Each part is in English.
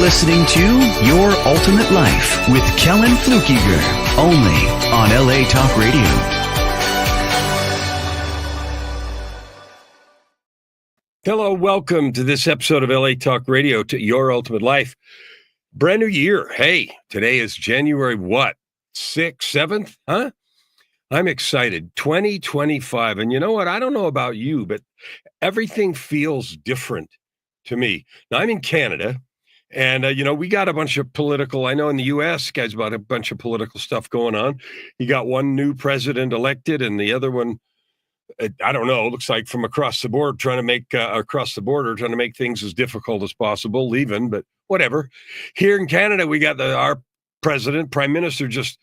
listening to Your Ultimate Life with Kellan Fluckiger, only on LA Talk Radio. Hello, welcome to this episode of LA Talk Radio, to Your Ultimate Life. Brand new year. Hey, today is January 6th, 7th, huh? I'm excited. 2025. And you know what? I don't know about you, but everything feels different to me. Now, I'm in Canada, and, we got a bunch of political, I know in the U.S., guys, about a bunch of political stuff going on. You got one new president elected, and the other one, I don't know, looks like from across the board, trying to make things as difficult as possible, leaving, but whatever. Here in Canada, we got our prime minister just,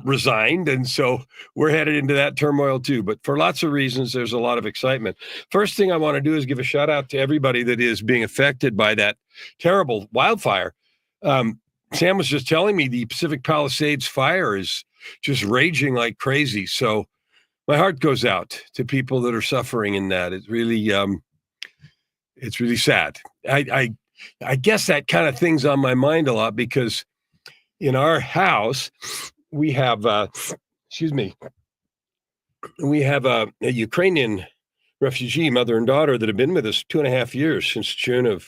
resigned. And so we're headed into that turmoil too. But for lots of reasons, there's a lot of excitement. First thing I want to do is give a shout out to everybody that is being affected by that terrible wildfire. Sam was just telling me the Pacific Palisades fire is just raging like crazy. So my heart goes out to people that are suffering in that. It's really sad. I guess that kind of thing's on my mind a lot because in our house, we have, a Ukrainian refugee mother and daughter that have been with us 2.5 years, since June of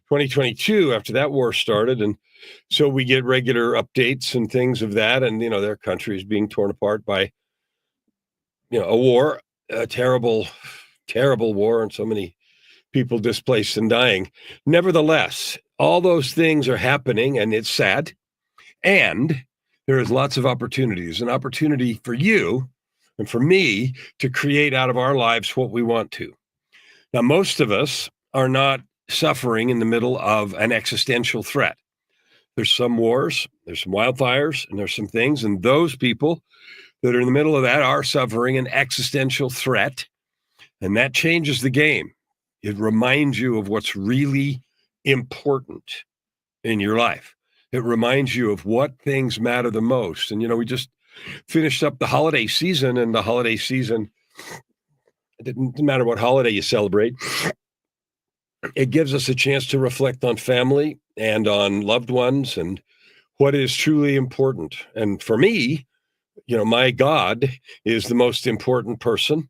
2022, after that war started. And so we get regular updates and things of that. And, their country is being torn apart by, a war, a terrible, terrible war, and so many people displaced and dying. Nevertheless, all those things are happening, and it's sad. And there is lots of opportunities, an opportunity for you and for me to create out of our lives what we want to. Now, most of us are not suffering in the middle of an existential threat. There's some wars, there's some wildfires, and there's some things, and those people that are in the middle of that are suffering an existential threat, and that changes the game. It reminds you of what's really important in your life. It reminds you of what things matter the most. And, we just finished up the holiday season, and the holiday season, it didn't matter what holiday you celebrate. It gives us a chance to reflect on family and on loved ones and what is truly important. And for me, my God is the most important person,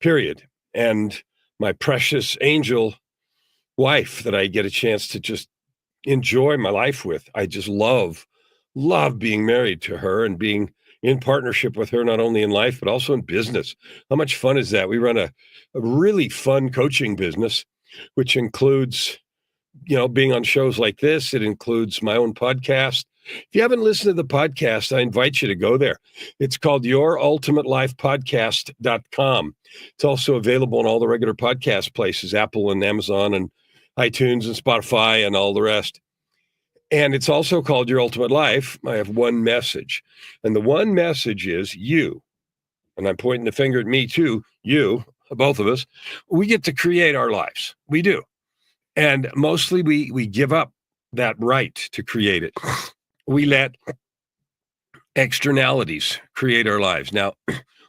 period. And my precious angel wife that I get a chance to just enjoy my life with. I just love being married to her and being in partnership with her, not only in life, but also in business. How much fun is that? We run a really fun coaching business, which includes, being on shows like this. It includes my own podcast. If you haven't listened to the podcast, I invite you to go there. It's called YourUltimateLifePodcast.com. It's also available in all the regular podcast places, Apple and Amazon and iTunes and Spotify and all the rest. And it's also called Your Ultimate Life. I have one message. And the one message is you. And I'm pointing the finger at me too. You, both of us, we get to create our lives. We do. And mostly we give up that right to create it. We let externalities create our lives. Now,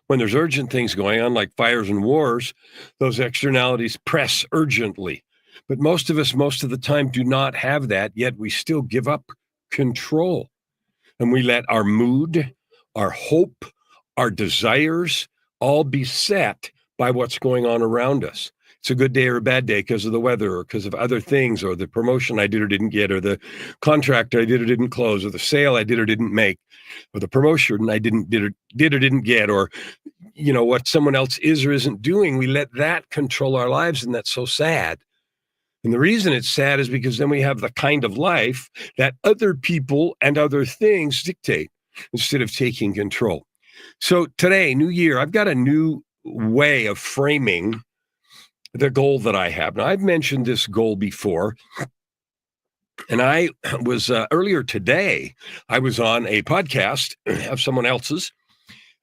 when there's urgent things going on, like fires and wars, those externalities press urgently. But most of us, most of the time, do not have that, yet we still give up control. And we let our mood, our hope, our desires all be set by what's going on around us. It's a good day or a bad day because of the weather or because of other things, or the promotion I did or didn't get, or the contract I did or didn't close, or the sale I did or didn't make, or the promotion I did or didn't get, or, what someone else is or isn't doing. We let that control our lives, and that's so sad. And the reason it's sad is because then we have the kind of life that other people and other things dictate instead of taking control. So today, new year, I've got a new way of framing the goal that I have. Now, I've mentioned this goal before, and I was earlier today, I was on a podcast of someone else's,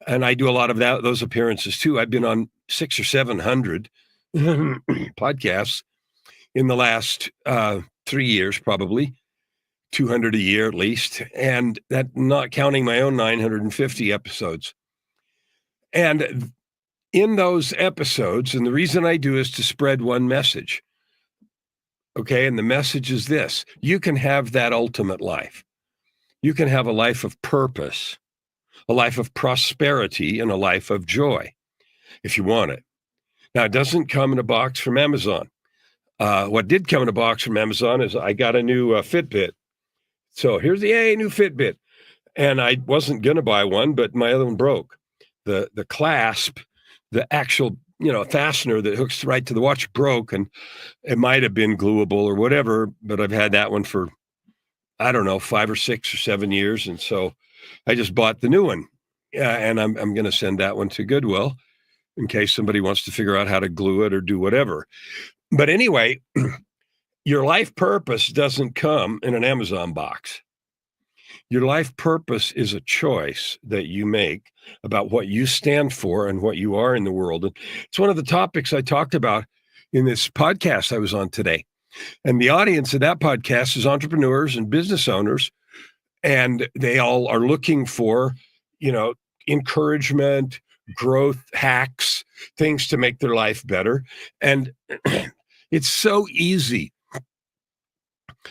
and I do a lot of those appearances too. I've been on 600 or 700 podcasts in the last 3 years, probably 200 a year at least, and that not counting my own 950 episodes. And in those episodes, and the reason I do is to spread one message. Okay. And the message is this: you can have that ultimate life. You can have a life of purpose, a life of prosperity, and a life of joy if you want it. Now, it doesn't come in a box from Amazon. What did come in a box from Amazon is I got a new Fitbit. So here's the new Fitbit. And I wasn't going to buy one, but my other one broke. The clasp, the actual, fastener that hooks right to the watch broke, and it might have been gluable or whatever, but I've had that one for, I don't know, 5 or 6 or 7 years. And so I just bought the new one. And I'm going to send that one to Goodwill in case somebody wants to figure out how to glue it or do whatever. But anyway, your life purpose doesn't come in an Amazon box. Your life purpose is a choice that you make about what you stand for and what you are in the world. And it's one of the topics I talked about in this podcast I was on today. And the audience of that podcast is entrepreneurs and business owners. And they all are looking for, encouragement, growth hacks, things to make their life better. And it's so easy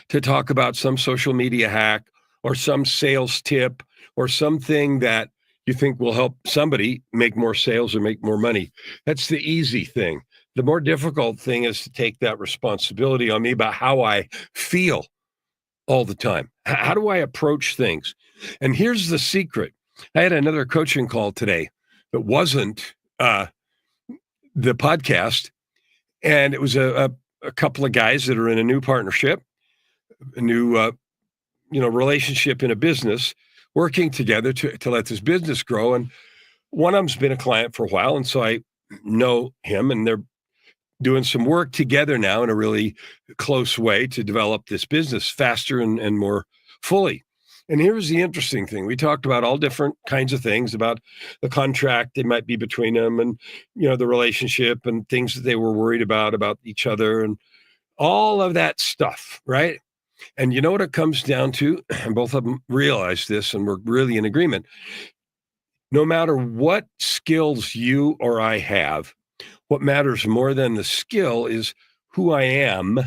to talk about some social media hack or some sales tip or something that you think will help somebody make more sales or make more money. That's the easy thing. The more difficult thing is to take that responsibility on me about how I feel all the time. How do I approach things? And here's the secret. I had another coaching call today that wasn't the podcast. And it was a couple of guys that are in a new partnership, a new relationship in a business, working together to let this business grow. And one of them's been a client for a while. And so I know him, and they're doing some work together now in a really close way to develop this business faster and more fully. And here's the interesting thing. We talked about all different kinds of things about the contract that might be between them and, the relationship and things that they were worried about each other and all of that stuff, right? And you know what it comes down to? And both of them realize this, and we're really in agreement. No matter what skills you or I have, what matters more than the skill is who I am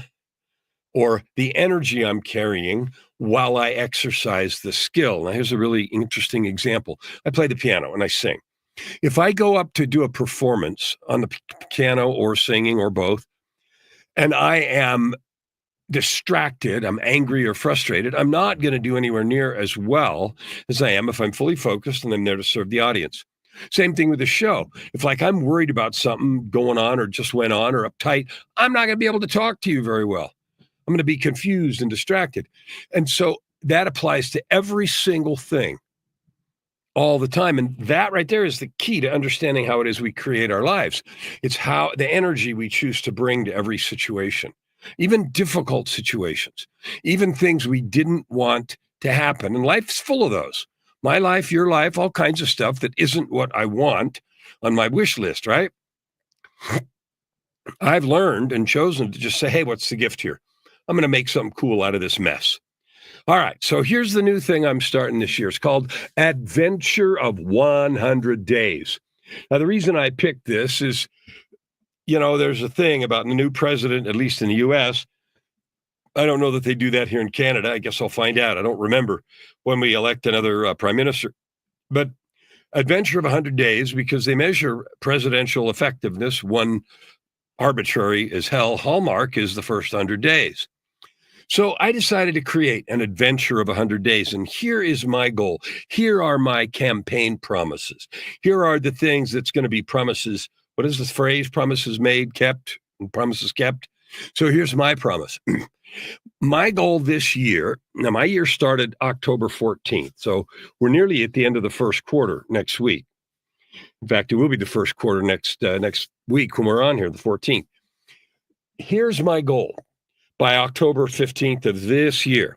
or the energy I'm carrying while I exercise the skill. Now, here's a really interesting example. I play the piano and I sing. If I go up to do a performance on the piano or singing or both, and I am distracted, I'm angry or frustrated, I'm not going to do anywhere near as well as I am if I'm fully focused and I'm there to serve the audience. Same thing with the show. If I'm worried about something going on or just went on or uptight, I'm not going to be able to talk to you very well. I'm going to be confused and distracted. And so that applies to every single thing all the time. And that right there is the key to understanding how it is we create our lives. It's how the energy we choose to bring to every situation, even difficult situations, even things we didn't want to happen. And life's full of those. My life, your life, all kinds of stuff that isn't what I want on my wish list, right? I've learned and chosen to just say, hey, what's the gift here? I'm going to make something cool out of this mess. All right. So here's the new thing I'm starting this year. It's called Adventure of 100 Days. Now, the reason I picked this is, there's a thing about the new president, at least in the U.S. I don't know that they do that here in Canada. I guess I'll find out. I don't remember when we elect another prime minister. But Adventure of 100 Days, because they measure presidential effectiveness, one arbitrary as hell hallmark is the first 100 days. So I decided to create an adventure of 100 days. And here is my goal. Here are my campaign promises. Here are the things that's going to be promises. What is this phrase? Promises made, kept, and promises kept. So here's my promise. My goal this year, now my year started October 14th. So we're nearly at the end of the first quarter next week. In fact, it will be the first quarter next week when we're on here, the 14th. Here's my goal by October 15th of this year,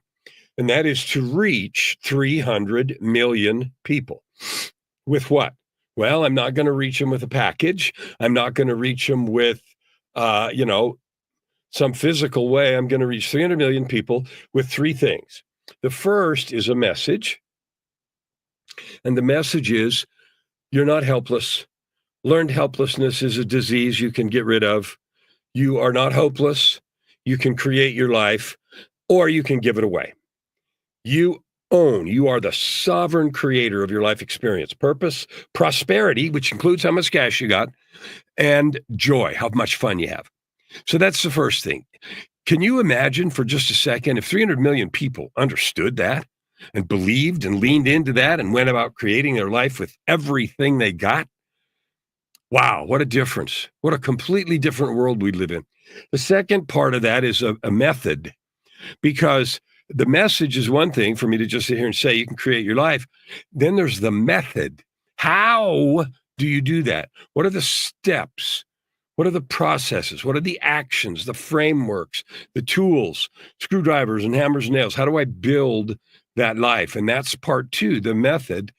and that is to reach 300 million people. With what? Well, I'm not going to reach them with a package. I'm not going to reach them with, some physical way. I'm going to reach 300 million people with three things. The first is a message, and the message is, you're not helpless. Learned helplessness is a disease you can get rid of. You are not hopeless. you can create your life, or you can give it away. You are the sovereign creator of your life experience, purpose, prosperity, which includes how much cash you got, and joy, how much fun you have. So that's the first thing. Can you imagine for just a second if 300 million people understood that and believed and leaned into that and went about creating their life with everything they got? Wow, what a difference. What a completely different world we live in. The second part of that is a method, because the message is one thing for me to just sit here and say you can create your life. Then there's the method. How do you do that? What are the steps? What are the processes? What are the actions, the frameworks, the tools, screwdrivers and hammers and nails? How do I build that life? And that's part two, the method.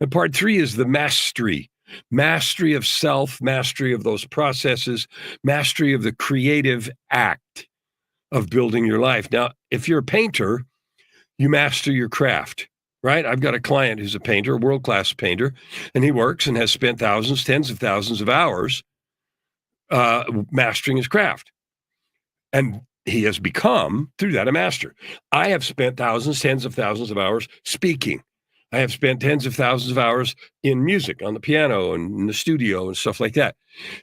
And part three is the mastery. Mastery of self, mastery of those processes, mastery of the creative act of building your life. Now, if you're a painter, you master your craft, right? I've got a client who's a painter, a world-class painter, and he works and has spent thousands, tens of thousands of hours mastering his craft. And he has become, through that, a master. I have spent thousands, tens of thousands of hours speaking. I have spent tens of thousands of hours in music, on the piano and in the studio and stuff like that.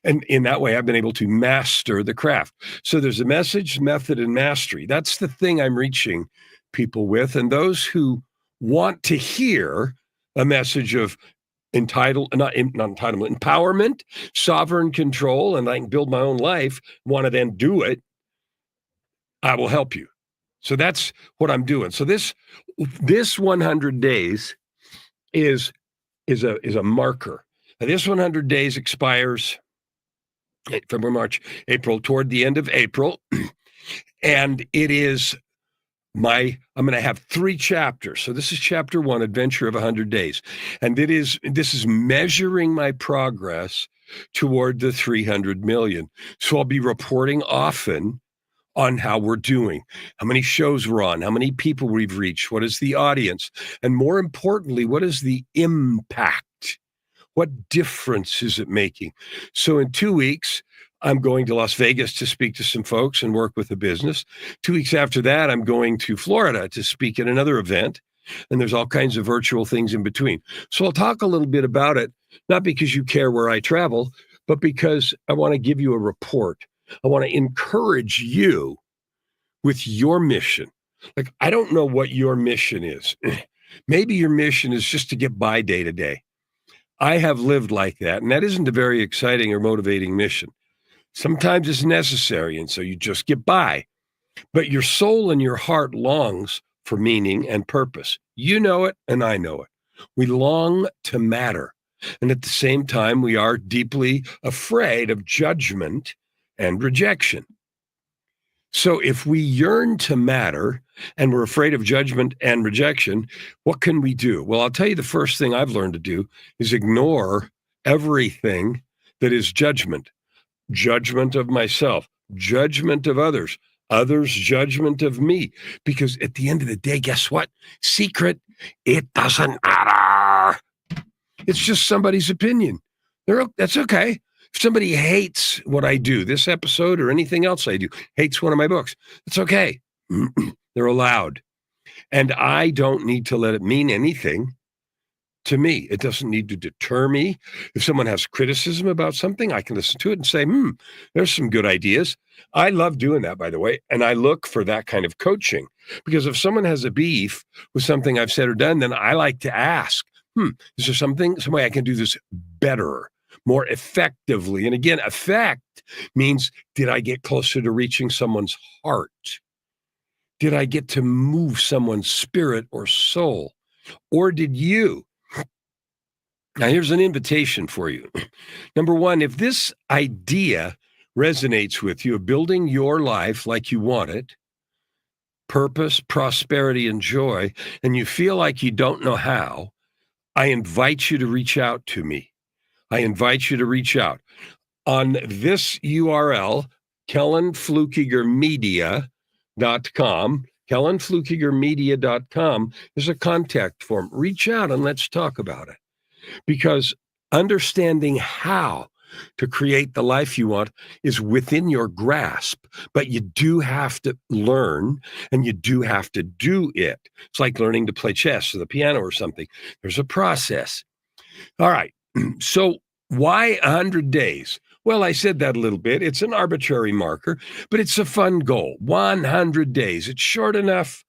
And in that way, I've been able to master the craft. So there's a message, method, and mastery. That's the thing I'm reaching people with. And those who want to hear a message of empowerment, sovereign control, and I can build my own life, want to then do it, I will help you. So that's what I'm doing. So this 100 days is a marker. Now, this 100 days expires February, March, April, toward the end of April. And it is I'm going to have 3 chapters. So this is chapter 1, Adventure of 100 Days. And this is measuring my progress toward the 300 million. So I'll be reporting often on how we're doing, how many shows we're on, how many people we've reached, what is the audience, and more importantly, what is the impact? What difference is it making? So in 2 weeks, I'm going to Las Vegas to speak to some folks and work with a business. 2 weeks after that, I'm going to Florida to speak at another event. And there's all kinds of virtual things in between. So I'll talk a little bit about it, not because you care where I travel, but because I want to give you a report. I want to encourage you with your mission. Like, I don't know what your mission is. Maybe your mission is just to get by day to day. I have lived like that, and that isn't a very exciting or motivating mission. Sometimes it's necessary, and so you just get by. But your soul and your heart longs for meaning and purpose. You know it, and I know it. We long to matter. And at the same time, we are deeply afraid of judgment and rejection. So if we yearn to matter and we're afraid of judgment and rejection, what can we do? Well, I'll tell you, the first thing I've learned to do is ignore everything that is judgment. Judgment of myself, judgment of others, others' judgment of me. Because at the end of the day, guess what? Secret, it doesn't matter. It's just somebody's opinion. That's okay. If somebody hates what I do, this episode or anything else I do, hates one of my books, it's okay. They're allowed. And I don't need to let it mean anything to me. It doesn't need to deter me. If someone has criticism about something, I can listen to it and say, there's some good ideas. I love doing that, by the way. And I look for that kind of coaching, because if someone has a beef with something I've said or done, then I like to ask, is there some way I can do this better, more effectively? And again, effect means, did I get closer to reaching someone's heart? Did I get to move someone's spirit or soul? Or did you? Now, here's an invitation for you. Number one, if this idea resonates with you of building your life like you want it, purpose, prosperity, and joy, and you feel like you don't know how, I invite you to reach out to me. I invite you to reach out. On this URL, KellanFluckigerMedia.com, KellanFluckigerMedia.com is a contact form. Reach out and let's talk about it. Because understanding how to create the life you want is within your grasp, but you do have to learn and you do have to do it. It's like learning to play chess or the piano or something. There's a process. All right. So why 100 days? Well, I said that a little bit. It's an arbitrary marker, but it's a fun goal. 100 days. It's short enough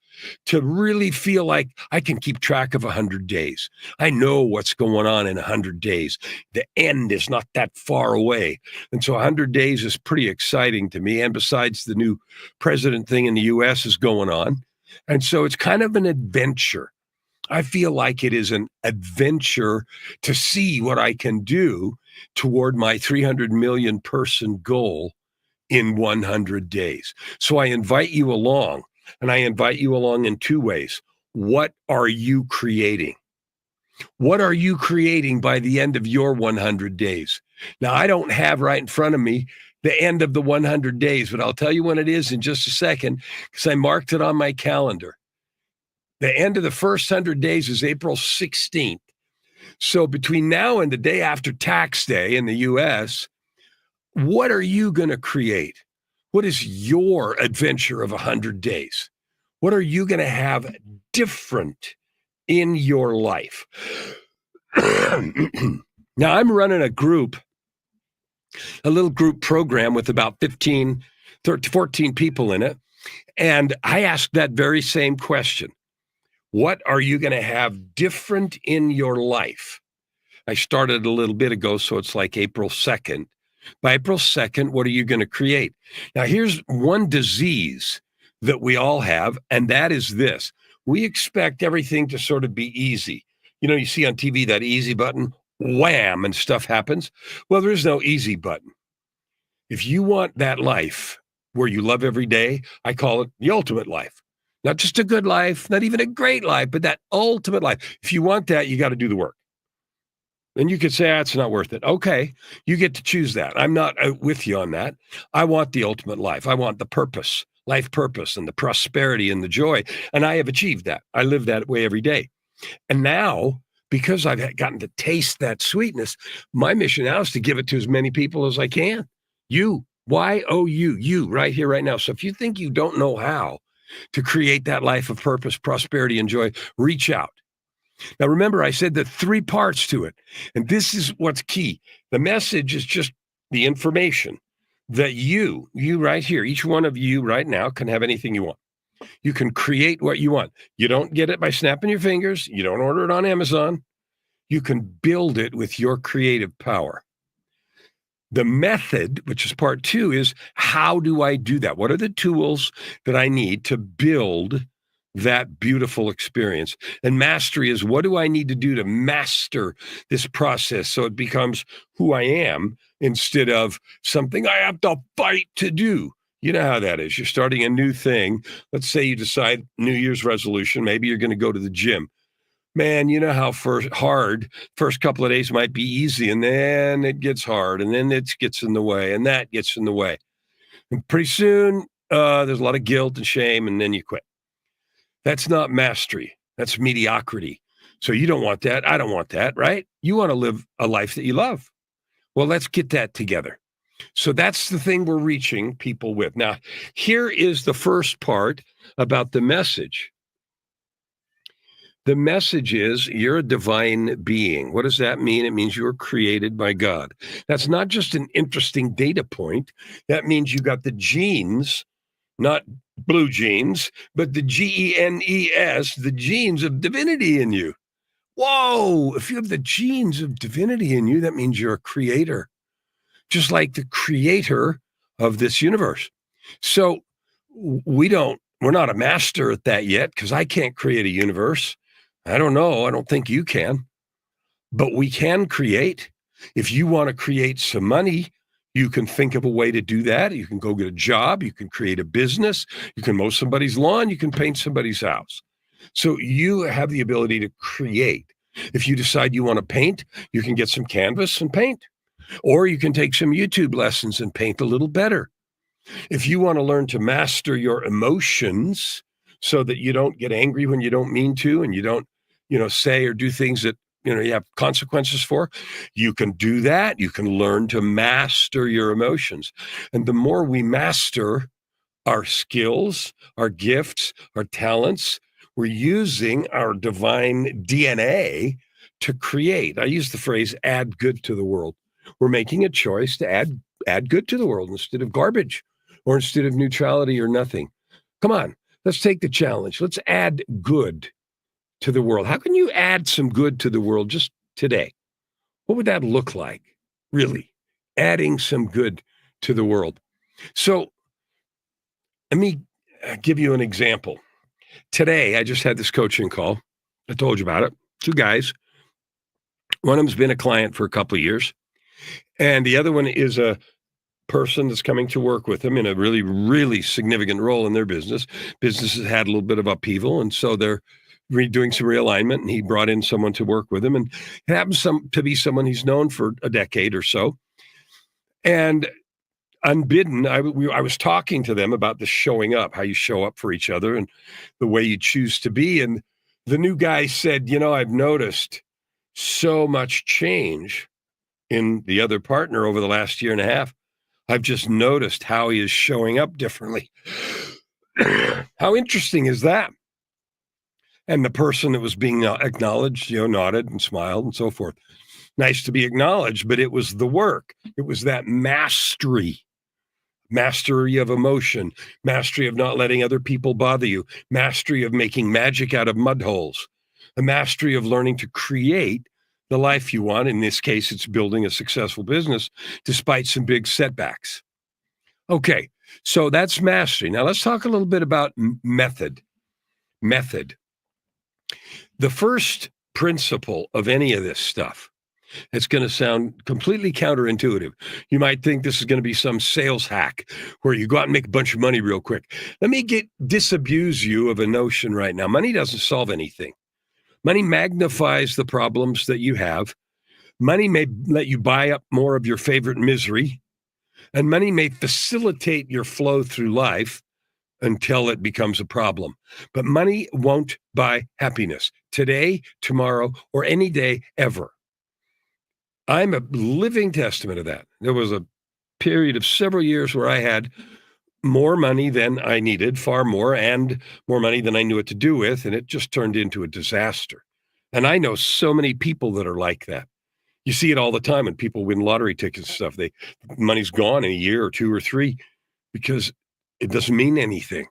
to really feel like I can keep track of 100 days. I know what's going on in 100 days. The end is not that far away. And so 100 days is pretty exciting to me. And besides, the new president thing in the US is going on. And so it's kind of an adventure. I feel like it is an adventure to see what I can do toward my 300 million person goal in 100 days. So I invite you along, and I invite you along in two ways. What are you creating? What are you creating by the end of your 100 days? Now, I don't have right in front of me the end of the 100 days, but I'll tell you when it is in just a second because I marked it on my calendar. The end of the first 100 days is April 16th. So between now and the day after tax day in the US, what are you going to create? What is your adventure of 100 days? What are you going to have different in your life? Now, I'm running a little group program with about 14 people in it. And I asked that very same question. What are you going to have different in your life? I started a little bit ago, so it's like April 2nd. By April 2nd, what are you going to create? Now, here's one disease that we all have, and that is this. We expect everything to sort of be easy. You know, you see on TV that easy button, wham, and stuff happens. Well, there's no easy button. If you want that life where you love every day, I call it the ultimate life. Not just a good life, not even a great life, but that ultimate life. If you want that, you got to do the work. And you could say, it's not worth it. Okay, you get to choose that. I'm not with you on that. I want the ultimate life. I want the purpose, life purpose, and the prosperity and the joy. And I have achieved that. I live that way every day. And now, because I've gotten to taste that sweetness, my mission now is to give it to as many people as I can. You, Y-O-U, you, right here, right now. So if you think you don't know how to create that life of purpose, prosperity, and joy, reach out. Now, remember, I said the 3 parts to it, and this is what's key. The message is just the information that you right here, each one of you right now can have anything you want. You can create what you want. You don't get it by snapping your fingers. You don't order it on Amazon. You can build it with your creative power. The method, which is part 2, is how do I do that? What are the tools that I need to build that beautiful experience? And mastery is what do I need to do to master this process so it becomes who I am instead of something I have to fight to do. You know how that is. You're starting a new thing. Let's say you decide New Year's resolution. Maybe you're going to go to the gym. Man, you know how first couple of days might be easy, and then it gets hard, and then it gets in the way, and that gets in the way. And pretty soon, there's a lot of guilt and shame, and then you quit. That's not mastery. That's mediocrity. So you don't want that. I don't want that, right? You want to live a life that you love. Well, let's get that together. So that's the thing we're reaching people with. Now, here is the first part about the message. The message is you're a divine being. What does that mean? It means you were created by God. That's not just an interesting data point. That means you got the genes, not blue jeans, but the Genes, the genes of divinity in you. Whoa, if you have the genes of divinity in you, that means you're a creator, just like the creator of this universe. So we're not a master at that yet because I can't create a universe. I don't know. I don't think you can, but we can create. If you want to create some money, you can think of a way to do that. You can go get a job. You can create a business. You can mow somebody's lawn. You can paint somebody's house. So you have the ability to create. If you decide you want to paint, you can get some canvas and paint, or you can take some YouTube lessons and paint a little better. If you want to learn to master your emotions so that you don't get angry when you don't mean to, and you don't, say or do things that you have consequences for. You can do that. You can learn to master your emotions. And the more we master our skills, our gifts, our talents, we're using our divine DNA to create. I use the phrase add good to the world. We're making a choice to add good to the world instead of garbage or instead of neutrality or nothing. Come on, let's take the challenge. Let's add good to the world. How can you add some good to the world just today? What would that look like? Really, adding some good to the world. So let me give you an example. Today, I just had this coaching call. I told you about it. 2 guys. One of them's been a client for a couple of years, and the other one is a person that's coming to work with them in a really, really significant role in their business. Business has had a little bit of upheaval, and so they're doing some realignment, and he brought in someone to work with him, and it happens to be someone he's known for a decade or so. And unbidden, I was talking to them about the showing up, how you show up for each other and the way you choose to be. And the new guy said, I've noticed so much change in the other partner over the last year and a half. I've just noticed how he is showing up differently. How interesting is that? And the person that was being acknowledged, nodded and smiled and so forth. Nice to be acknowledged, but it was the work. It was that mastery of emotion, mastery of not letting other people bother you, mastery of making magic out of mud holes, a mastery of learning to create the life you want. In this case, it's building a successful business despite some big setbacks. Okay, so that's mastery. Now let's talk a little bit about method. Method. The first principle of any of this stuff, it's going to sound completely counterintuitive. You might think this is going to be some sales hack where you go out and make a bunch of money real quick. Let me disabuse you of a notion right now. Money doesn't solve anything. Money magnifies the problems that you have. Money may let you buy up more of your favorite misery, and money may facilitate your flow through life until it becomes a problem. But money won't buy happiness today, tomorrow, or any day ever. I'm a living testament of that. There was a period of several years where I had more money than I needed, far more, and more money than I knew what to do with, and it just turned into a disaster. And I know so many people that are like that. You see it all the time when people win lottery tickets and stuff. Money's gone in a year or 2 or 3 because it doesn't mean anything.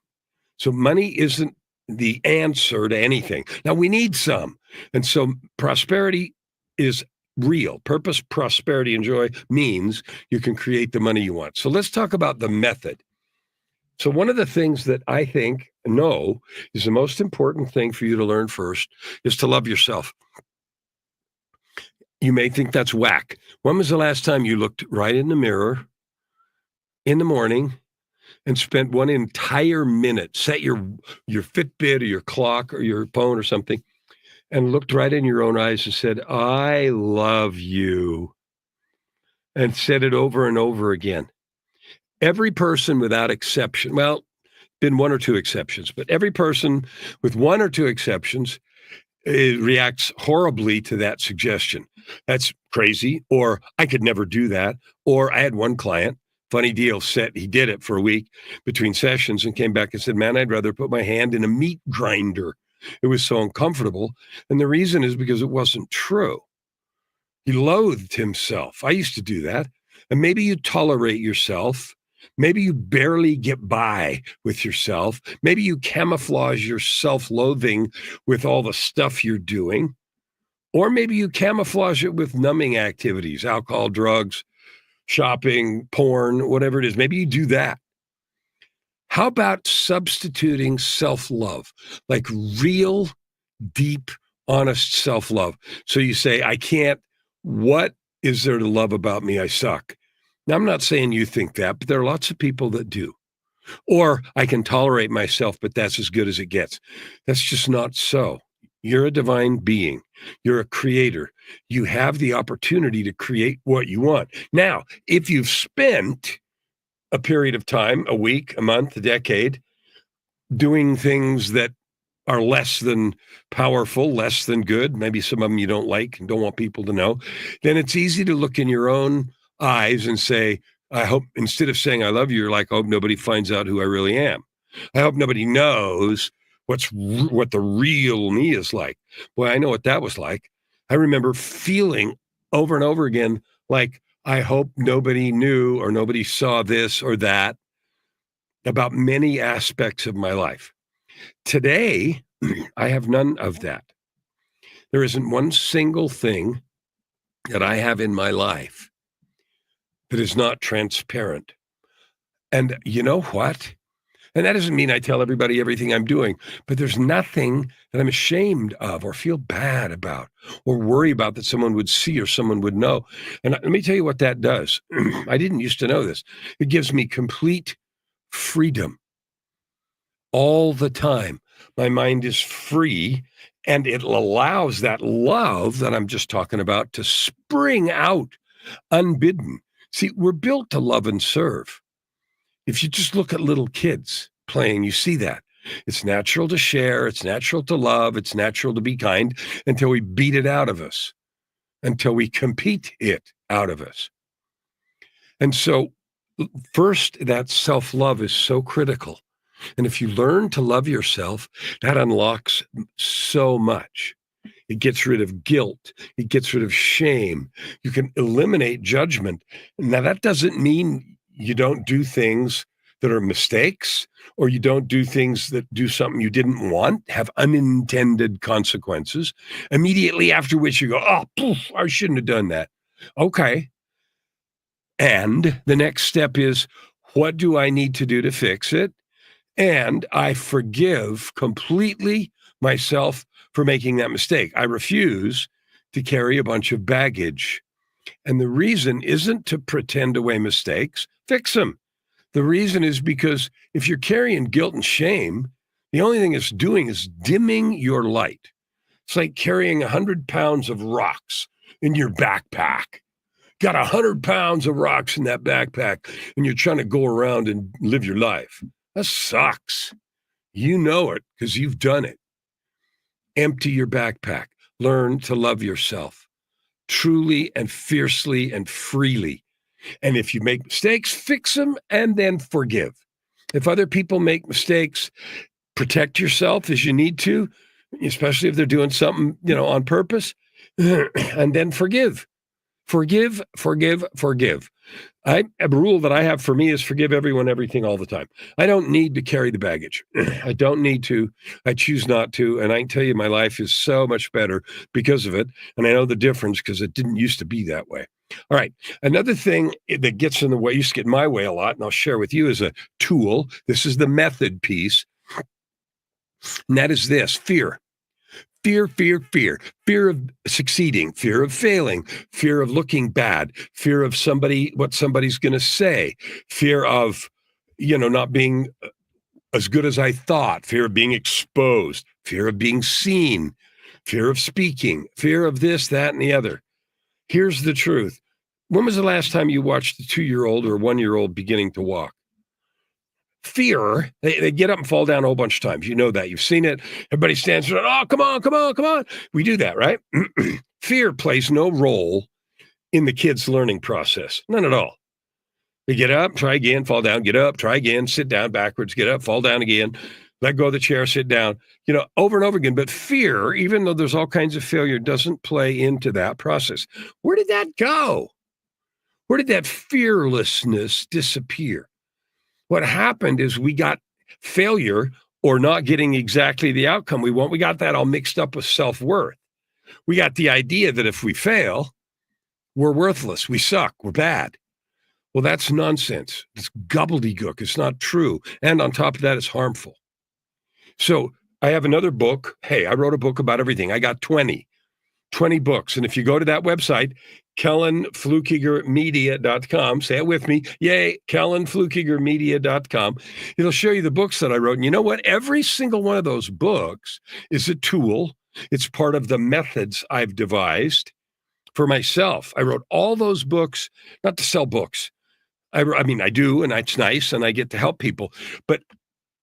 So money isn't the answer to anything. Now, we need some. And so prosperity is real. Purpose, prosperity, and joy means you can create the money you want. So let's talk about the method. So one of the things that I know is the most important thing for you to learn first is to love yourself. You may think that's whack. When was the last time you looked right in the mirror in the morning and spent one entire minute, set your Fitbit or your clock or your phone or something, and looked right in your own eyes and said, I love you, and said it over and over again? Every person without exception, well, been 1 or 2 exceptions, but every person with 1 or 2 exceptions reacts horribly to that suggestion. That's crazy, or I could never do that. Or I had one client, funny deal, he did it for a week between sessions and came back and said, man, I'd rather put my hand in a meat grinder. It was so uncomfortable. And the reason is because it wasn't true. He loathed himself. I used to do that. And maybe you tolerate yourself. Maybe you barely get by with yourself. Maybe you camouflage your self-loathing with all the stuff you're doing. Or maybe you camouflage it with numbing activities, alcohol, drugs, shopping, porn, whatever it is. Maybe you do that. How about substituting self-love, like real, deep, honest self-love? So you say, what is there to love about me? I suck. Now, I'm not saying you think that, but there are lots of people that do. Or I can tolerate myself, but that's as good as it gets. That's just not so. You're a divine being. You're a creator. You have the opportunity to create what you want. Now, if you've spent a period of time, a week, a month, a decade, doing things that are less than powerful, less than good, maybe some of them you don't like and don't want people to know, then it's easy to look in your own eyes and say, I hope, instead of saying I love you, you're like, I hope nobody finds out who I really am. I hope nobody knows what the real me is like. Boy, I know what that was like. I remember feeling over and over again like, I hope nobody knew or nobody saw this or that about many aspects of my life. Today, I have none of that. There isn't one single thing that I have in my life that is not transparent. And you know what? And that doesn't mean I tell everybody everything I'm doing, but there's nothing that I'm ashamed of or feel bad about or worry about that someone would see or someone would know. And let me tell you what that does. I didn't used to know this. It gives me complete freedom all the time. My mind is free, and it allows that love that I'm just talking about to spring out unbidden. See, we're built to love and serve. If you just look at little kids playing, you see that. It's natural to share, it's natural to love, it's natural to be kind until we beat it out of us, until we compete it out of us. And so, first, that self-love is so critical. And if you learn to love yourself, that unlocks so much. It gets rid of guilt. It gets rid of shame. You can eliminate judgment. Now, that doesn't mean you don't do things that are mistakes, or you don't do things that do something you didn't want, have unintended consequences, immediately after which you go, oh, poof, I shouldn't have done that. Okay. And the next step is, what do I need to do to fix it? And I forgive completely myself for making that mistake. I refuse to carry a bunch of baggage. And the reason isn't to pretend away mistakes, fix them. The reason is because if you're carrying guilt and shame, the only thing it's doing is dimming your light. It's like carrying 100 pounds of rocks in your backpack. Got 100 pounds of rocks in that backpack, and you're trying to go around and live your life. That sucks. You know it because you've done it. Empty your backpack. Learn to love yourself truly and fiercely and freely. And if you make mistakes, fix them and then forgive. If other people make mistakes, protect yourself as you need to, especially if they're doing something, on purpose, and then forgive. Forgive, forgive, forgive. A rule that I have for me is forgive everyone, everything, all the time. I don't need to carry the baggage. I don't need to. I choose not to. And I can tell you my life is so much better because of it. And I know the difference because it didn't used to be that way. All right. Another thing that gets in the way, used to get in my way a lot, and I'll share with you as a tool. This is the method piece. And that is this: fear. Fear, fear, fear, fear of succeeding, fear of failing, fear of looking bad, fear of what somebody's going to say, fear of, not being as good as I thought, fear of being exposed, fear of being seen, fear of speaking, fear of this, that, and the other. Here's the truth. When was the last time you watched a 2-year-old or 1-year-old beginning to walk? Fear, they get up and fall down a whole bunch of times. You know that. You've seen it. Everybody stands there. Oh, come on, come on, come on. We do that, right? Fear plays no role in the kid's learning process. None at all. They get up, try again, fall down, get up, try again, sit down backwards, get up, fall down again, let go of the chair, sit down, over and over again. But fear, even though there's all kinds of failure, doesn't play into that process. Where did that go? Where did that fearlessness disappear? What happened is we got failure or not getting exactly the outcome we want. We got that all mixed up with self-worth. We got the idea that if we fail, we're worthless, we suck, we're bad. Well, that's nonsense. It's gobbledygook. It's not true. And on top of that, it's harmful. So I have another book. Hey, I wrote a book about everything. I got 20 books. And if you go to that website, KellanFluckigerMedia.com, say it with me. Yay, KellanFluckigerMedia.com. It'll show you the books that I wrote. And you know what? Every single one of those books is a tool. It's part of the methods I've devised for myself. I wrote all those books, not to sell books. I mean, I do, and it's nice, and I get to help people. But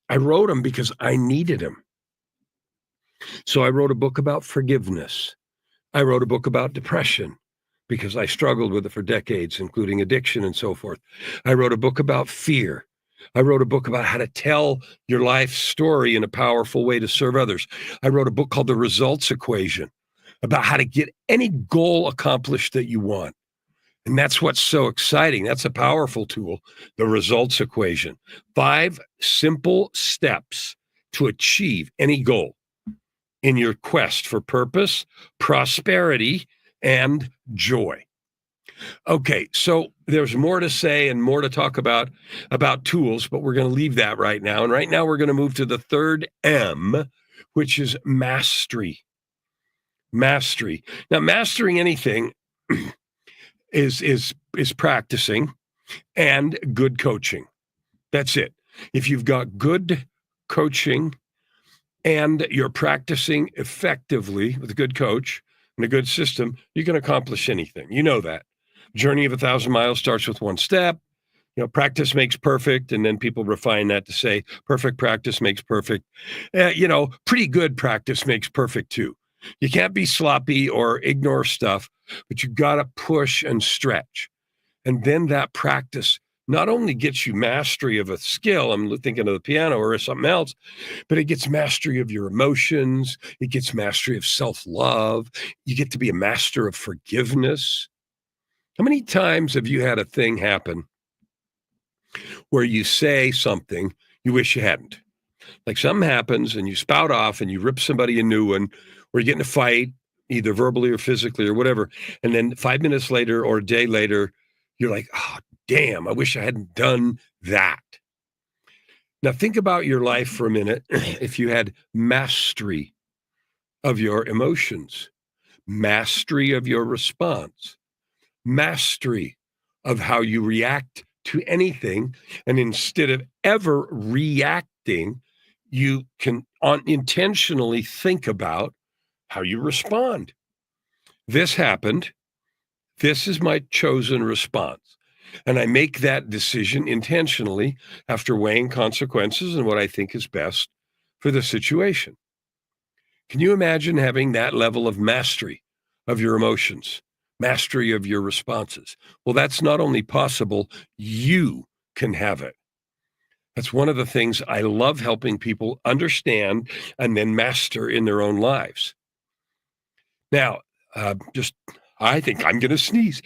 I wrote them because I needed them. So I wrote a book about forgiveness. I wrote a book about depression because I struggled with it for decades, including addiction and so forth. I wrote a book about fear. I wrote a book about how to tell your life story in a powerful way to serve others. I wrote a book called The Results Equation about how to get any goal accomplished that you want. And that's what's so exciting. That's a powerful tool, the results equation. 5 simple steps to achieve any goal in your quest for purpose, prosperity, and joy. Okay, so there's more to say and more to talk about tools, but we're going to leave that right now. And right now we're going to move to the third M, which is mastery. Mastery. Now, mastering anything is practicing and good coaching. That's it. If you've got good coaching and you're practicing effectively with a good coach and a good system, you can accomplish anything. You know that. Journey of 1,000 miles starts with one step. Practice makes perfect, and then people refine that to say perfect practice makes perfect. Pretty good practice makes perfect too. You can't be sloppy or ignore stuff, but you got to push and stretch. And then that practice not only gets you mastery of a skill, I'm thinking of the piano or something else, but it gets mastery of your emotions. It gets mastery of self-love. You get to be a master of forgiveness. How many times have you had a thing happen where you say something you wish you hadn't? Like something happens and you spout off and you rip somebody a new one, or you get in a fight, either verbally or physically or whatever. And then 5 minutes later or a day later, you're like, oh, damn, I wish I hadn't done that. Now think about your life for a minute. If you had mastery of your emotions, mastery of your response, mastery of how you react to anything, and instead of ever reacting, you can intentionally think about how you respond. This happened. This is my chosen response. And I make that decision intentionally after weighing consequences and what I think is best for the situation. Can you imagine having that level of mastery of your emotions, mastery of your responses? Well, that's not only possible, you can have it. That's one of the things I love helping people understand and then master in their own lives. Now, I think I'm going to sneeze.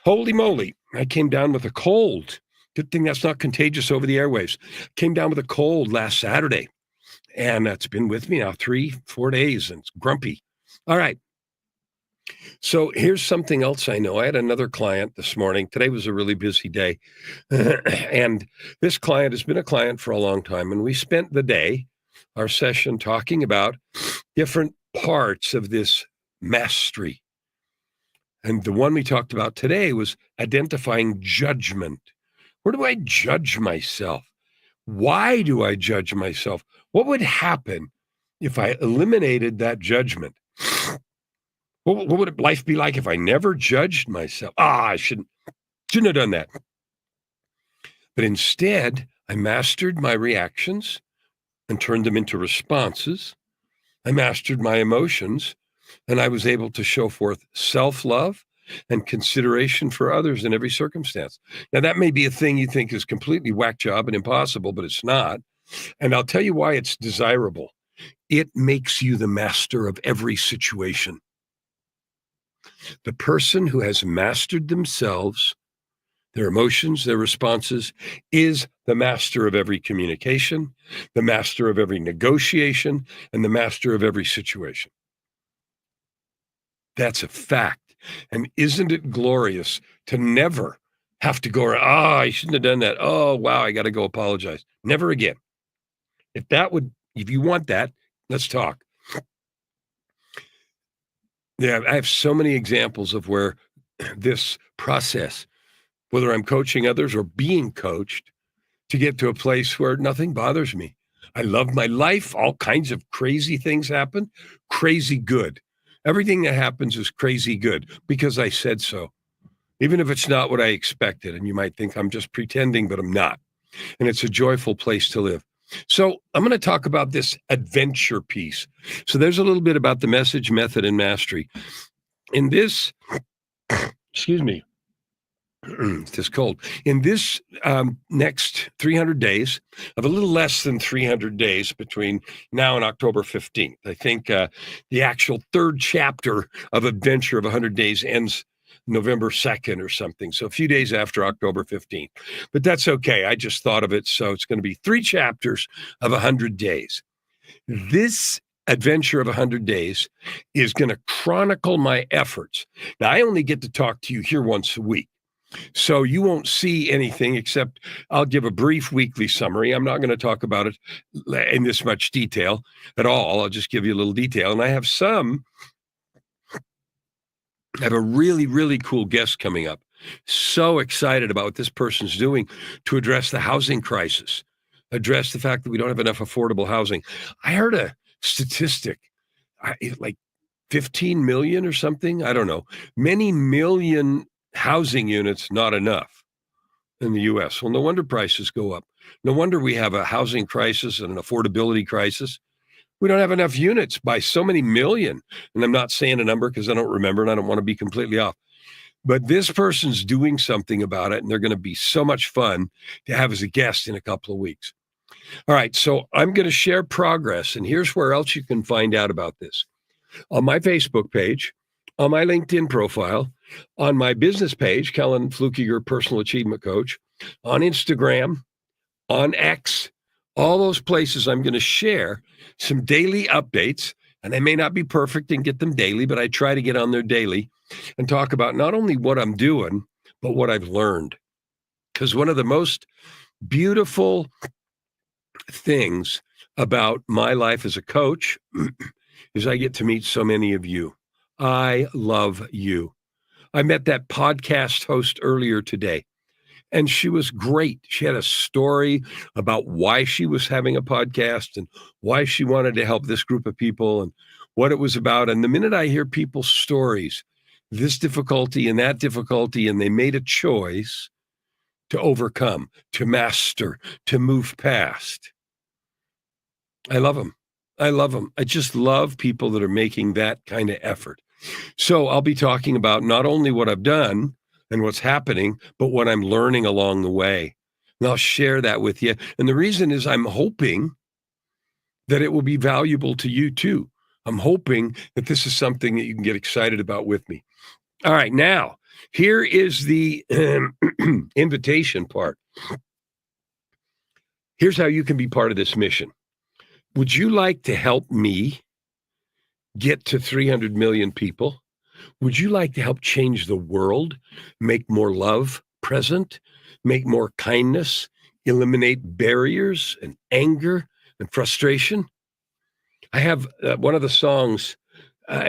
Holy moly. I came down with a cold. Good thing that's not contagious over the airwaves. Came down with a cold last Saturday, and it's been with me now 3-4 days, and it's grumpy. All right. So here's something else I know. I had another client this morning. Today was a really busy day. And this client has been a client for a long time. And we spent the day, our session, talking about different parts of this mastery. And the one we talked about today was identifying judgment. Where do I judge myself? Why do I judge myself? What would happen if I eliminated that judgment? What would life be like if I never judged myself? I shouldn't have done that. But instead, I mastered my reactions and turned them into responses. I mastered my emotions, and I was able to show forth self-love and consideration for others in every circumstance. Now, that may be a thing you think is completely whack job and impossible, but it's not. And I'll tell you why it's desirable. It makes you the master of every situation. The person who has mastered themselves, their emotions, their responses, is the master of every communication, the master of every negotiation, and the master of every situation. That's a fact. And isn't it glorious to never have to go around, I shouldn't have done that. Oh, wow, I got to go apologize. Never again. If you want that, let's talk. Yeah, I have so many examples of where this process, whether I'm coaching others or being coached, to get to a place where nothing bothers me. I love my life. All kinds of crazy things happen. Crazy good. Everything that happens is crazy good because I said so. Even if it's not what I expected, and you might think I'm just pretending, but I'm not. And it's a joyful place to live. So I'm going to talk about this adventure piece. So there's a little bit about the message, method, and mastery. In this, excuse me, it's just cold. In this next 300 days, of a little less than 300 days between now and October 15th, I think the actual third chapter of Adventure of 100 Days ends November 2nd or something. So a few days after October 15th. But that's okay. I just thought of it. So it's going to be 3 chapters of 100 days. This adventure of 100 days is going to chronicle my efforts. Now, I only get to talk to you here once a week. So you won't see anything except I'll give a brief weekly summary. I'm not going to talk about it in this much detail at all. I'll just give you a little detail. And I have a really, really cool guest coming up. So excited about what this person's doing to address the housing crisis, address the fact that we don't have enough affordable housing. I heard a statistic, like 15 million or something. I don't know. Many million housing units, not enough in the U.S. Well, no wonder prices go up. No wonder we have a housing crisis and an affordability crisis. We don't have enough units by so many million. And I'm not saying a number because I don't remember and I don't want to be completely off. But this person's doing something about it, and they're going to be so much fun to have as a guest in a couple of weeks. All right, so I'm going to share progress, and here's where else you can find out about this. On my Facebook page, on my LinkedIn profile, on my business page, Kellan Fluckiger, Personal Achievement Coach, on Instagram, on X, all those places I'm going to share some daily updates, and they may not be perfect and get them daily, but I try to get on there daily and talk about not only what I'm doing, but what I've learned. Because one of the most beautiful things about my life as a coach is I get to meet so many of you. I love you. I met that podcast host earlier today, and she was great. She had a story about why she was having a podcast and why she wanted to help this group of people and what it was about. And the minute I hear people's stories, this difficulty and that difficulty, and they made a choice to overcome, to master, to move past, I love them. I love them. I just love people that are making that kind of effort. So I'll be talking about not only what I've done and what's happening, but what I'm learning along the way. And I'll share that with you. And the reason is I'm hoping that it will be valuable to you too. I'm hoping that this is something that you can get excited about with me. All right, now, here is the invitation part. Here's how you can be part of this mission. Would you like to help me get to 300 million people? Would you like to help change the world, make more love present, make more kindness, eliminate barriers and anger and frustration? I have one of the songs,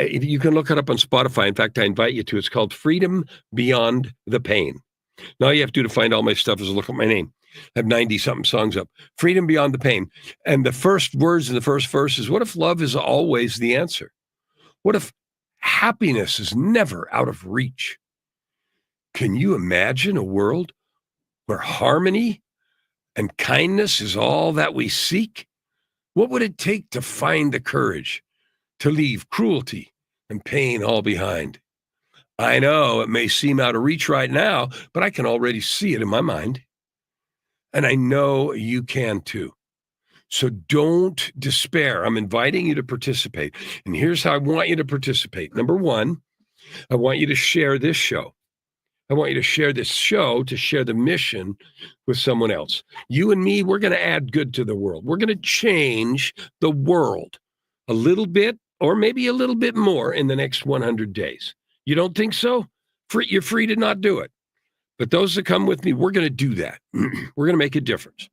you can look it up on Spotify. In fact, I invite you to. It's called Freedom Beyond the Pain. Now all you have to do to find all my stuff is look at my name. I have 90-something songs up. Freedom Beyond the Pain. And the first words in the first verse is, what if love is always the answer? What if happiness is never out of reach? Can you imagine a world where harmony and kindness is all that we seek? What would it take to find the courage to leave cruelty and pain all behind? I know it may seem out of reach right now, but I can already see it in my mind. And I know you can too. So don't despair. I'm inviting you to participate. And here's how I want you to participate. Number one, I want you to share this show. I want you to share this show, to share the mission with someone else. You and me, we're going to add good to the world. We're going to change the world a little bit, or maybe a little bit more in the next 100 days. You don't think so? You're free to not do it. But those that come with me, we're going to do that. We're going to make a difference.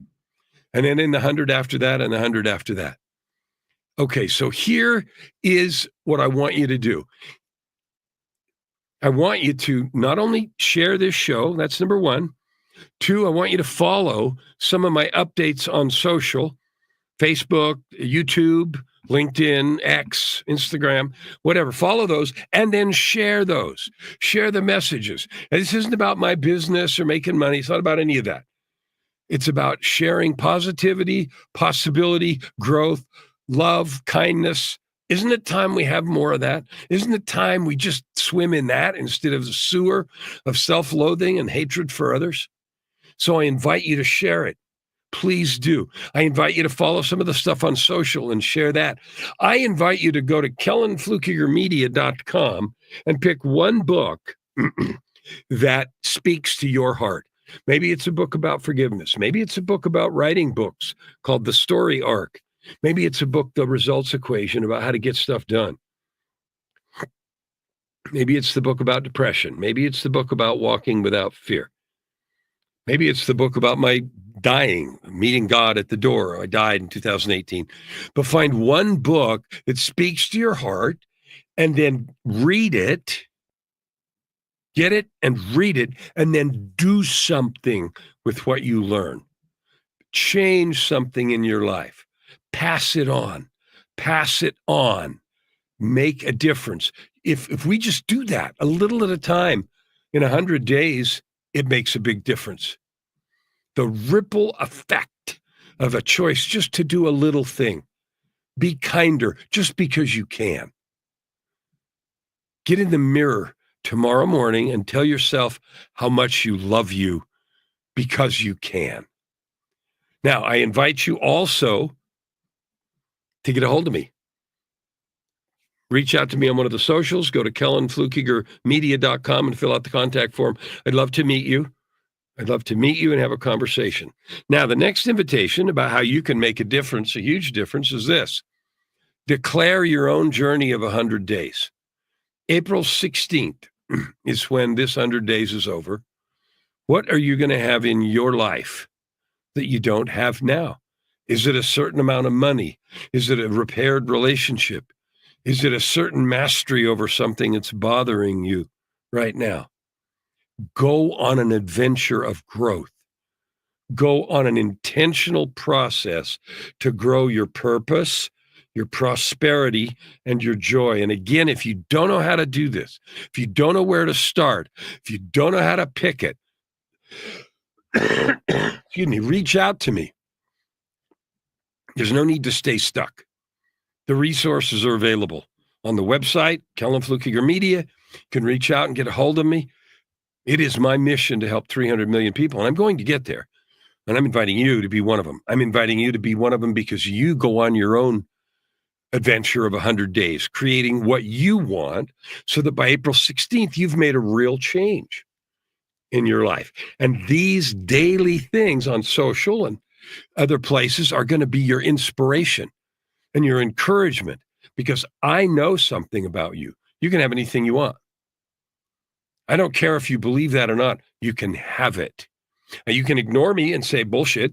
And then in the 100 after that, and the 100 after that. Okay, so here is what I want you to do. I want you to not only share this show, that's number one. Two, I want you to follow some of my updates on social, Facebook, YouTube, LinkedIn, X, Instagram, whatever. Follow those and then share those. Share the messages. And this isn't about my business or making money. It's not about any of that. It's about sharing positivity, possibility, growth, love, kindness. Isn't it time we have more of that? Isn't it time we just swim in that instead of the sewer of self-loathing and hatred for others? So I invite you to share it. Please do. I invite you to follow some of the stuff on social and share that. I invite you to go to KellanFluckigerMedia.com and pick one book that speaks to your heart. Maybe it's a book about forgiveness. Maybe it's a book about writing books called The Story Arc. Maybe it's a book, The Results Equation, about how to get stuff done. Maybe it's the book about depression. Maybe it's the book about walking without fear. Maybe it's the book about my dying, meeting God at the door. I died in 2018. But find one book that speaks to your heart and then read it, get it and read it, and then do something with what you learn. Change something in your life. Pass it on. Pass it on. Make a difference. If we just do that a little at a time, in 100 days, it makes a big difference. The ripple effect of a choice just to do a little thing. Be kinder just because you can. Get in the mirror tomorrow morning and tell yourself how much you love you because you can. Now, I invite you also to get a hold of me. Reach out to me on one of the socials. Go to KellanFluckigerMedia.com and fill out the contact form. I'd love to meet you. I'd love to meet you and have a conversation. Now, the next invitation about how you can make a difference, a huge difference, is this. Declare your own journey of 100 days. April 16th is when this 100 days is over. What are you going to have in your life that you don't have now? Is it a certain amount of money? Is it a repaired relationship? Is it a certain mastery over something that's bothering you right now? Go on an adventure of growth. Go on an intentional process to grow your purpose, your prosperity, and your joy. And again, if you don't know how to do this, if you don't know where to start, if you don't know how to pick it, excuse me, reach out to me. There's no need to stay stuck. The resources are available on the website, Kellan Fluckiger Media. You can reach out and get a hold of me. It is my mission to help 300 million people, and I'm going to get there. And I'm inviting you to be one of them. I'm inviting you to be one of them because you go on your own adventure of 100 days, creating what you want so that by April 16th, you've made a real change in your life. And these daily things on social and other places are going to be your inspiration and your encouragement, because I know something about you. You can have anything you want. I don't care if you believe that or not. You can have it. Now, you can ignore me and say bullshit,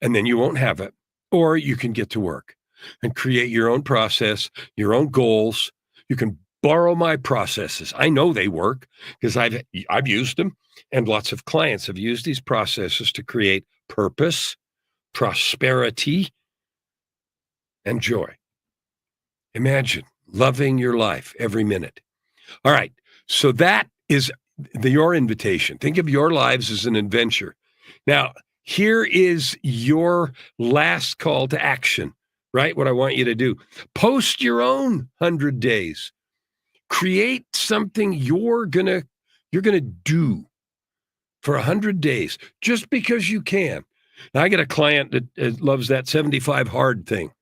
and then you won't have it. Or you can get to work and create your own process, your own goals. You can borrow my processes. I know they work because I've used them, and lots of clients have used these processes to create purpose, prosperity, and joy. Imagine loving your life every minute. All right. So that is your invitation. Think of your lives as an adventure. Now, here is your last call to action, right? What I want you to do. Post your own 100 days. Create something you're gonna do for 100 days just because you can. Now, I get a client that loves that 75 hard thing.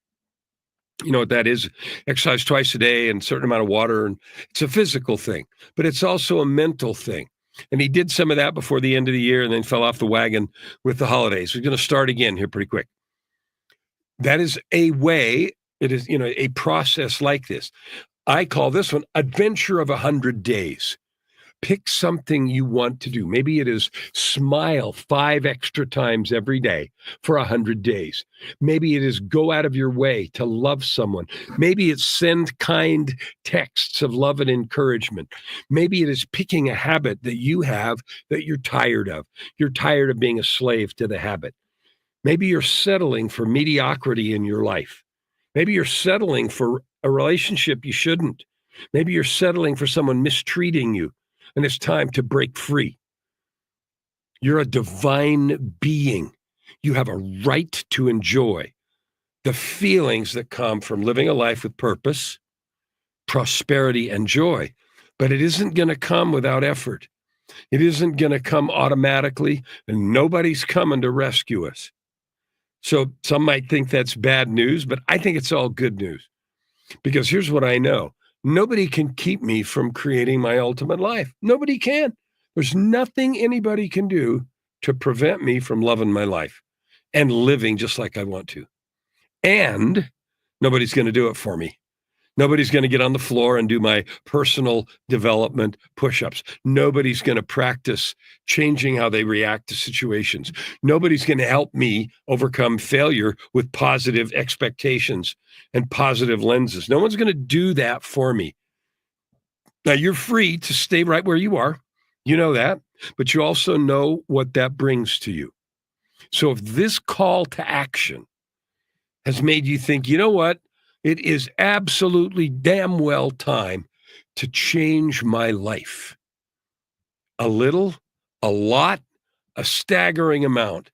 You know what that is? Exercise twice a day and a certain amount of water. And it's a physical thing, but it's also a mental thing. And he did some of that before the end of the year and then fell off the wagon with the holidays. We're going to start again here pretty quick. That is a way, it is, a process like this. I call this one Adventure of 100 Days. Pick something you want to do. Maybe it is smile 5 extra times every day for 100 days. Maybe it is go out of your way to love someone. Maybe it's send kind texts of love and encouragement. Maybe it is picking a habit that you have that you're tired of. You're tired of being a slave to the habit. Maybe you're settling for mediocrity in your life. Maybe you're settling for a relationship you shouldn't. Maybe you're settling for someone mistreating you. And it's time to break free. You're a divine being. You have a right to enjoy the feelings that come from living a life with purpose, prosperity, and joy. But it isn't going to come without effort. It isn't going to come automatically, and nobody's coming to rescue us. So some might think that's bad news, but I think it's all good news. Because here's what I know. Nobody can keep me from creating my ultimate life. Nobody can. There's nothing anybody can do to prevent me from loving my life and living just like I want to. And nobody's going to do it for me. Nobody's going to get on the floor and do my personal development push-ups. Nobody's going to practice changing how they react to situations. Nobody's going to help me overcome failure with positive expectations and positive lenses. No one's going to do that for me. Now, you're free to stay right where you are. You know that, but you also know what that brings to you. So if this call to action has made you think, you know what? It is absolutely damn well time to change my life. A little, a lot, a staggering amount.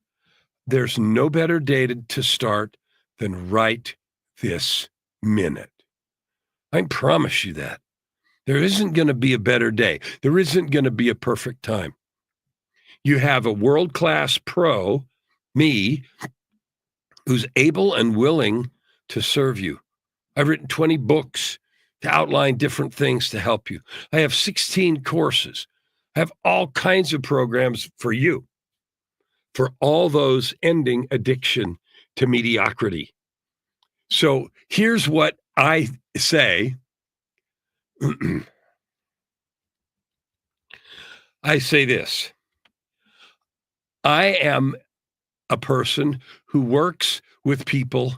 There's no better day to start than right this minute. I promise you that. There isn't going to be a better day. There isn't going to be a perfect time. You have a world-class pro, me, who's able and willing to serve you. I've written 20 books to outline different things to help you. I have 16 courses. I have all kinds of programs for you, for all those ending addiction to mediocrity. So here's what I say. I say this. I am a person who works with people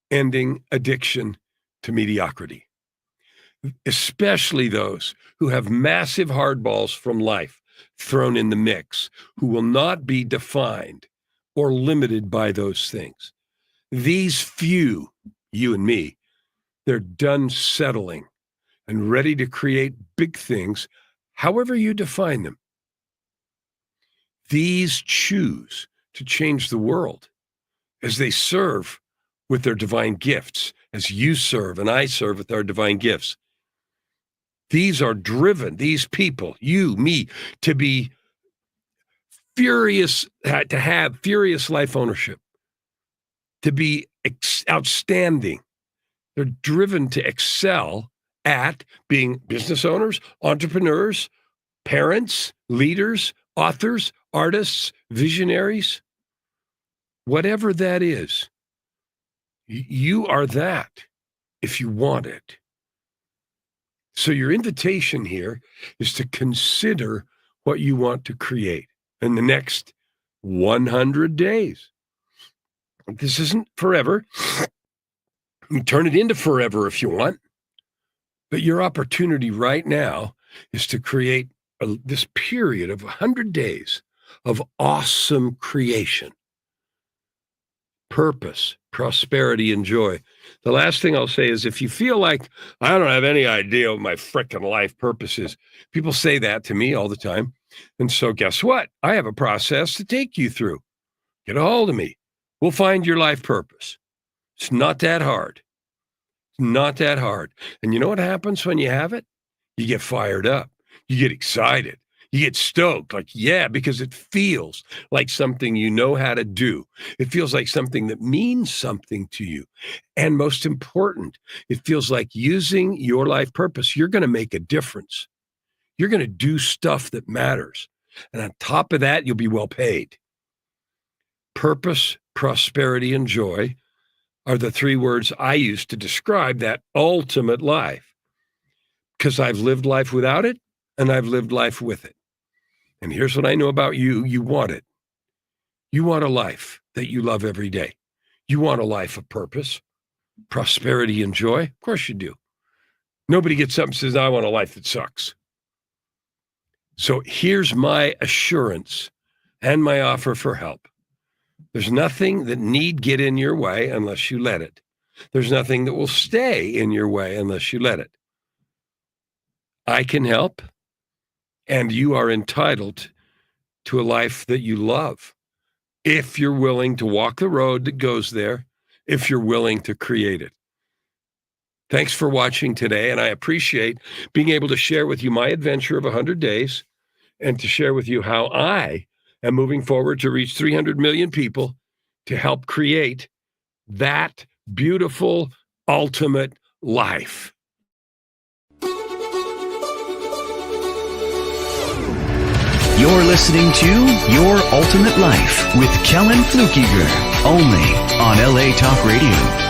ending addiction to mediocrity, especially those who have massive hardballs from life thrown in the mix, who will not be defined or limited by those things. These few, you and me, they're done settling and ready to create big things, however you define them. These choose to change the world as they serve with their divine gifts, as you serve and I serve with our divine gifts. These are driven, these people, you, me, to be furious, to have furious life ownership, to be outstanding. They're driven to excel at being business owners, entrepreneurs, parents, leaders, authors, artists, visionaries, whatever that is. You are that if you want it. So your invitation here is to consider what you want to create in the next 100 days. This isn't forever. You turn it into forever if you want. But your opportunity right now is to create this period of 100 days of awesome creation, purpose, prosperity, and joy. The last thing I'll say is if you feel like I don't have any idea what my frickin' life purpose is, people say that to me all the time. And so guess what? I have a process to take you through. Get a hold of me. We'll find your life purpose. It's not that hard. It's not that hard. And you know what happens when you have it? You get fired up. You get excited. You get stoked, like, yeah, because it feels like something you know how to do. It feels like something that means something to you. And most important, it feels like using your life purpose, you're going to make a difference. You're going to do stuff that matters. And on top of that, you'll be well paid. Purpose, prosperity, and joy are the three words I use to describe that ultimate life. Because I've lived life without it, and I've lived life with it. And here's what I know about you. You want it. You want a life that you love every day. You want a life of purpose, prosperity, and joy. Of course you do. Nobody gets up and says, I want a life that sucks. So here's my assurance and my offer for help. There's nothing that need get in your way unless you let it. There's nothing that will stay in your way unless you let it. I can help. And you are entitled to a life that you love, if you're willing to walk the road that goes there, if you're willing to create it. Thanks for watching today, and I appreciate being able to share with you my adventure of 100 days and to share with you how I am moving forward to reach 300 million people to help create that beautiful, ultimate life. You're listening to Your Ultimate Life with Kellan Fluckiger, only on LA Talk Radio.